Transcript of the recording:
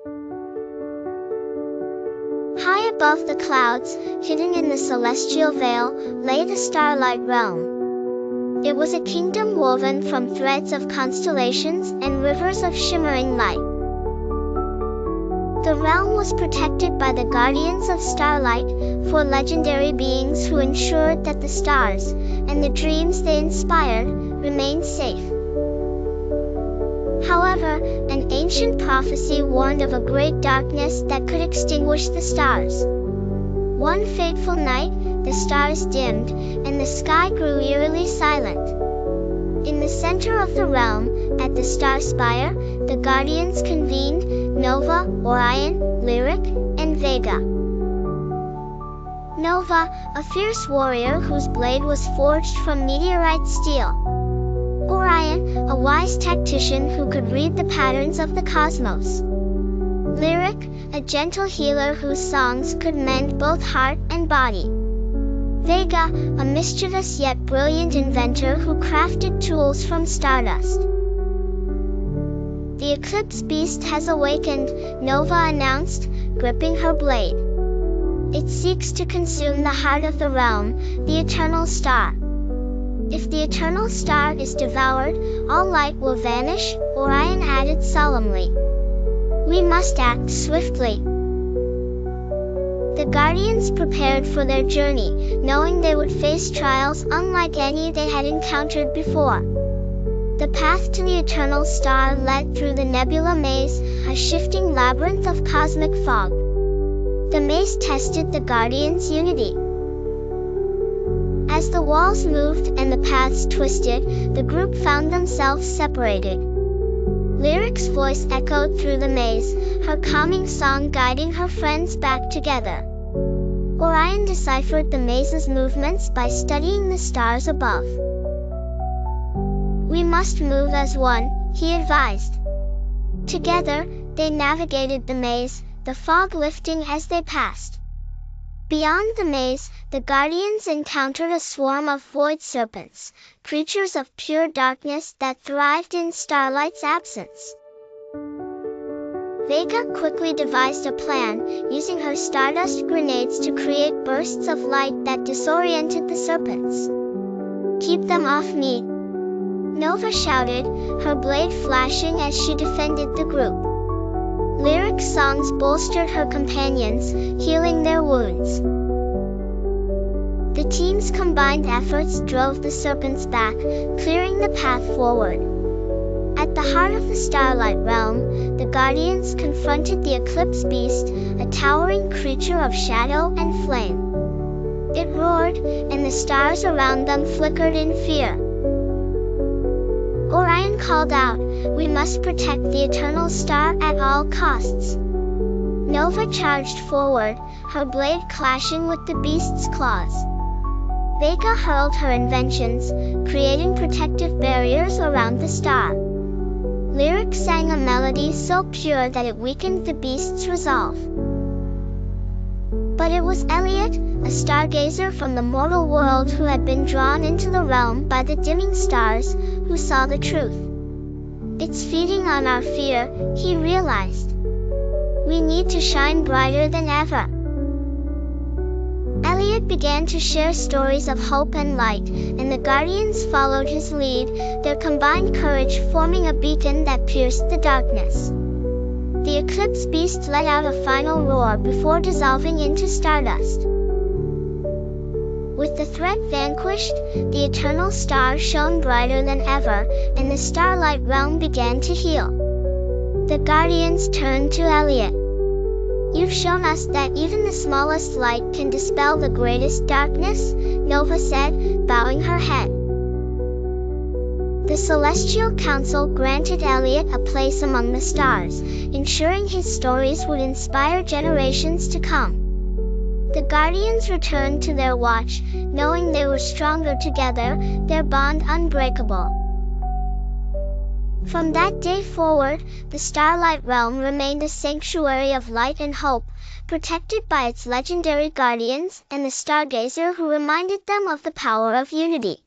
High above the clouds, hidden in the celestial veil, lay the Starlight Realm. It was a kingdom woven from threads of constellations and rivers of shimmering light. The realm was protected by the Guardians of Starlight, four legendary beings who ensured that the stars, and the dreams they inspired, remained safe. However, an ancient prophecy warned of a great darkness that could extinguish the stars. One fateful night, the stars dimmed, and the sky grew eerily silent. In the center of the realm, at the star spire, the Guardians convened: Nova, Orion, Lyric, and Vega. Nova, a fierce warrior whose blade was forged from meteorite steel. Orion, a wise tactician who could read the patterns of the cosmos. Lyric, a gentle healer whose songs could mend both heart and body. Vega, a mischievous yet brilliant inventor who crafted tools from stardust. "The Eclipse Beast has awakened," Nova announced, gripping her blade. "It seeks to consume the heart of the realm, the eternal star. If the eternal star is devoured, all light will vanish," Orion added solemnly. "We must act swiftly." The Guardians prepared for their journey, knowing they would face trials unlike any they had encountered before. The path to the eternal star led through the Nebula Maze, a shifting labyrinth of cosmic fog. The maze tested the Guardians' unity. As the walls moved and the paths twisted, the group found themselves separated. Lyric's voice echoed through the maze, her calming song guiding her friends back together. Orion deciphered the maze's movements by studying the stars above. "We must move as one," he advised. Together, they navigated the maze, the fog lifting as they passed. Beyond the maze, the Guardians encountered a swarm of Void Serpents, creatures of pure darkness that thrived in Starlight's absence. Vega quickly devised a plan, using her stardust grenades to create bursts of light that disoriented the serpents. "Keep them off me," Nova shouted, her blade flashing as she defended the group. Lyric songs bolstered her companions, healing their wounds. The team's combined efforts drove the serpents back, clearing the path forward. At the heart of the Starlight Realm, the Guardians confronted the Eclipse Beast, a towering creature of shadow and flame. It roared, and the stars around them flickered in fear. Orion called out, "We must protect the eternal star at all costs." Nova charged forward, her blade clashing with the beast's claws. Vega hurled her inventions, creating protective barriers around the star. Lyric sang a melody so pure that it weakened the beast's resolve. But it was Elliot, a stargazer from the mortal world who had been drawn into the realm by the dimming stars, who saw the truth. "It's feeding on our fear," he realized. "We need to shine brighter than ever." Elliot began to share stories of hope and light, and the Guardians followed his lead, their combined courage forming a beacon that pierced the darkness. The Eclipse Beast let out a final roar before dissolving into stardust. With the threat vanquished, the eternal star shone brighter than ever, and the Starlight Realm began to heal. The Guardians turned to Elliot. "You've shown us that even the smallest light can dispel the greatest darkness," Nova said, bowing her head. The Celestial Council granted Elliot a place among the stars, ensuring his stories would inspire generations to come. The Guardians returned to their watch, knowing they were stronger together, their bond unbreakable. From that day forward, the Starlight Realm remained a sanctuary of light and hope, protected by its legendary guardians and the stargazer who reminded them of the power of unity.